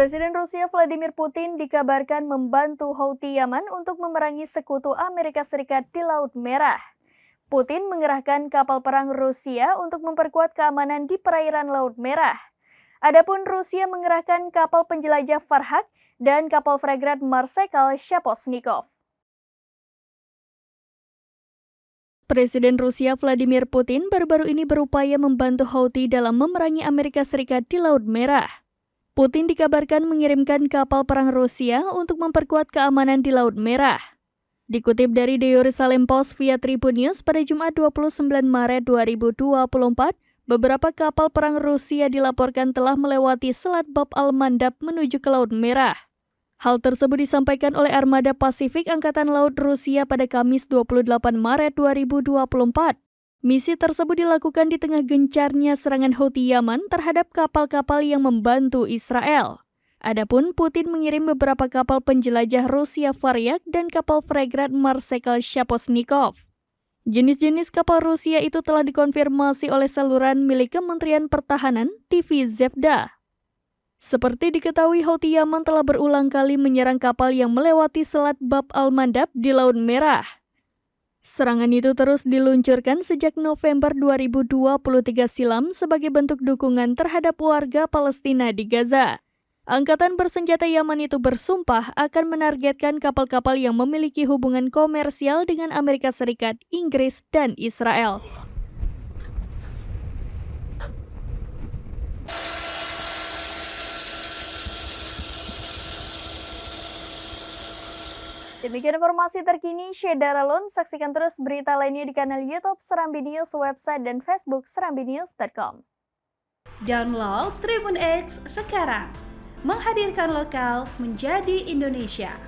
Presiden Rusia Vladimir Putin dikabarkan membantu Houthi Yaman untuk memerangi sekutu Amerika Serikat di Laut Merah. Putin mengerahkan kapal perang Rusia untuk memperkuat keamanan di perairan Laut Merah. Adapun Rusia mengerahkan kapal penjelajah Farhad dan kapal fregat Marsekal Shapochnikov. Presiden Rusia Vladimir Putin baru-baru ini berupaya membantu Houthi dalam memerangi Amerika Serikat di Laut Merah. Putin dikabarkan mengirimkan kapal perang Rusia untuk memperkuat keamanan di Laut Merah. Dikutip dari The Jerusalem Post via Tribun News pada Jumat 29 Maret 2024, beberapa kapal perang Rusia dilaporkan telah melewati Selat Bab al-Mandab menuju ke Laut Merah. Hal tersebut disampaikan oleh Armada Pasifik Angkatan Laut Rusia pada Kamis 28 Maret 2024. Misi tersebut dilakukan di tengah gencarnya serangan Houthi Yaman terhadap kapal-kapal yang membantu Israel. Adapun Putin mengirim beberapa kapal penjelajah Rusia Faryak dan kapal fregat Marsekal Shapochnikov. Jenis-jenis kapal Rusia itu telah dikonfirmasi oleh saluran milik Kementerian Pertahanan TV Zvezda. Seperti diketahui, Houthi Yaman telah berulang kali menyerang kapal yang melewati Selat Bab al-Mandab di Laut Merah. Serangan itu terus diluncurkan sejak November 2023 silam sebagai bentuk dukungan terhadap warga Palestina di Gaza. Angkatan bersenjata Yaman itu bersumpah akan menargetkan kapal-kapal yang memiliki hubungan komersial dengan Amerika Serikat, Inggris, dan Israel. Demikian informasi terkini, Syeda Ralun. Saksikan terus berita lainnya di kanal YouTube Serambi News, website dan Facebook serambinews.com. Download Tribun X sekarang, menghadirkan lokal menjadi Indonesia.